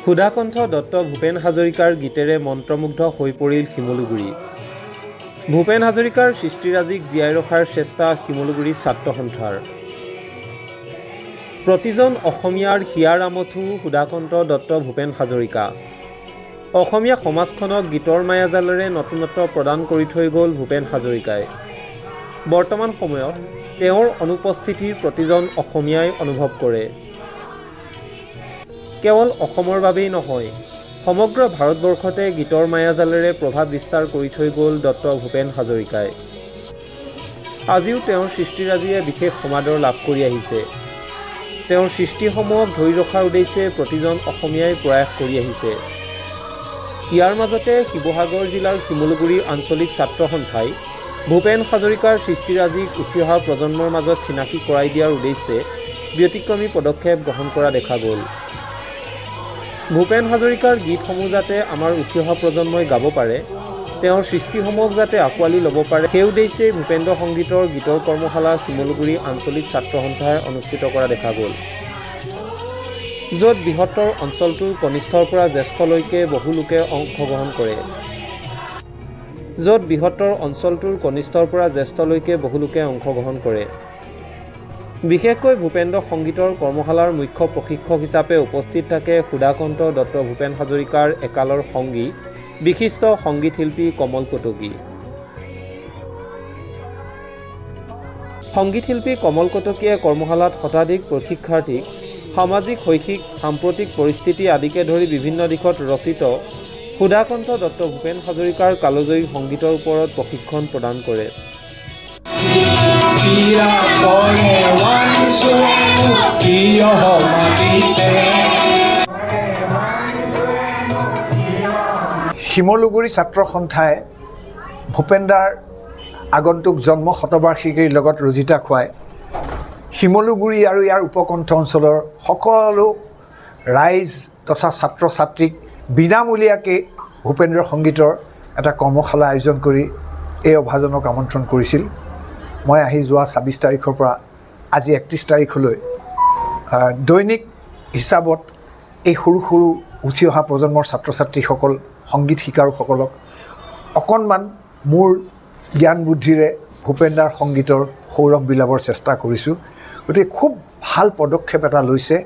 সুধাকণ্ঠ দত্ত ভূপেন হাজৰিকাৰ গীতেৰে মন্ত্ৰমুগ্ধ হৈ পৰিল শিমলুগুৰি। ভূপেন হাজৰিকাৰ সৃষ্টিৰাজিক জীয়াই ৰখাৰ চেষ্টা শিমলুগুৰি ছাত্ৰ সন্থাৰ। প্ৰতিজন অসমীয়াৰ হিয়াৰ আমঠু সুধাকণ্ঠ দত্ত ভূপেন হাজৰিকা। অসমীয়া সমাজখনক গীতৰ মায়াজালেৰে নতুনত্ব প্ৰদান কৰি থৈ গ'ল ভূপেন হাজৰিকাই। বৰ্তমান সময়ত তেওঁৰ অনুপস্থিতি প্ৰতিজন অসমীয়াই অনুভৱ কৰে। কেৱল অসমৰ বাবেই নহয়, সমগ্ৰ ভাৰতবৰ্ষতে গীতৰ মায়াজালেৰে প্ৰভাৱ বিস্তাৰ কৰি থৈ গ'ল ডক্টৰ ভূপেন হাজৰিকাই। আজিও তেওঁৰ সৃষ্টিৰাজিয়ে বিশেষ সমাদৰ লাভ কৰি আহিছে। তেওঁৰ সৃষ্টিসমূহক ধৰি ৰখাৰ উদ্দেশ্যে প্ৰতিজন অসমীয়াই প্ৰয়াস কৰি আহিছে। ইয়াৰ মাজতে শিৱসাগৰ জিলাৰ শিমলুগুৰি আঞ্চলিক ছাত্ৰ সন্থাই ভূপেন হাজৰিকাৰ সৃষ্টিৰাজিক উঠি অহা প্ৰজন্মৰ মাজত চিনাকি কৰাই দিয়াৰ উদ্দেশ্যে ব্যতিক্ৰমী পদক্ষেপ গ্ৰহণ কৰা দেখা গ'ল। ভূপেন হাজৰিকাৰ গীতসমূহ যাতে আমাৰ উঠি অহা প্ৰজন্মই গাব পাৰে, তেওঁৰ সৃষ্টিসমূহক যাতে আঁকোৱালি ল'ব পাৰে, সেই উদ্দেশ্যে ভূপেন্দ্ৰ সংগীতৰ গীতৰ কৰ্মশালা শিমলুগুৰি আঞ্চলিক ছাত্ৰ সন্থাই অনুষ্ঠিত কৰা দেখা গ'ল। য'ত বৃহত্তৰ অঞ্চলটোৰ কনিষ্ঠৰ পৰা জ্যেষ্ঠলৈকে বহু লোকে অংশগ্ৰহণ কৰে। বিশেষকৈ ভূপেন্দ্ৰ সংগীতৰ কৰ্মশালাৰ মুখ্য প্ৰশিক্ষক হিচাপে উপস্থিত থাকে সুধাকণ্ঠ দত্ত ভূপেন হাজৰিকাৰ একালৰ সংগী বিশিষ্ট সংগীত শিল্পী কমল কটকী। সংগীত শিল্পী কমল কটকীয়ে কৰ্মশালাত শতাধিক প্ৰশিক্ষাৰ্থীক সামাজিক শৈক্ষিক সাম্প্ৰতিক পৰিস্থিতি আদিকে ধৰি বিভিন্ন দিশত ৰচিত সুধাকণ্ঠ দত্ত ভূপেন হাজৰিকাৰ কালজয়ী সংগীতৰ ওপৰত প্ৰশিক্ষণ প্ৰদান কৰে। শিমলুগুৰি ছাত্ৰ সন্থাই ভূপেনদাৰ আগন্তুক জন্ম শতবাৰ্ষিকীৰ লগত ৰজিতা খুৱাই শিমলুগুৰি আৰু ইয়াৰ উপকণ্ঠ অঞ্চলৰ সকলো ৰাইজ তথা ছাত্ৰ ছাত্ৰীক বিনামূলীয়াকৈ ভূপেন্দ্ৰ সংগীতৰ এটা কৰ্মশালা আয়োজন কৰি এই অভাজনক আমন্ত্ৰণ কৰিছিল। মই আহি যোৱা ২৬ তাৰিখৰ পৰা আজি ৩১ তাৰিখলৈ দৈনিক হিচাপত এই সৰু সৰু উঠি অহা প্ৰজন্মৰ ছাত্ৰ ছাত্ৰীসকল সংগীত শিকাৰুসকলক অকণমান মোৰ জ্ঞান বুদ্ধিৰে ভূপেন্দাৰ সংগীতৰ সৌৰভ বিলাবৰ চেষ্টা কৰিছোঁ। গতিকে খুব ভাল পদক্ষেপ এটা লৈছে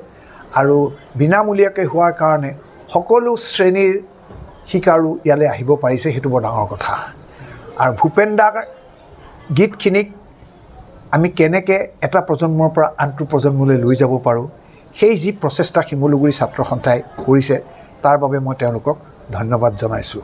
আৰু বিনামূলীয়াকৈ হোৱাৰ কাৰণে সকলো শ্ৰেণীৰ শিকাৰু ইয়ালৈ আহিব পাৰিছে, সেইটো বৰ ডাঙৰ কথা। আৰু ভূপেন্দাৰ গীতখিনিক আমি কেনেকৈ এটা প্ৰজন্মৰ পৰা আনটো প্ৰজন্মলৈ লৈ যাব পাৰোঁ, সেই যি প্ৰচেষ্টা শিমলুগুৰি ছাত্ৰ সন্থাই কৰিছে তাৰ বাবে মই তেওঁলোকক ধন্যবাদ জনাইছোঁ।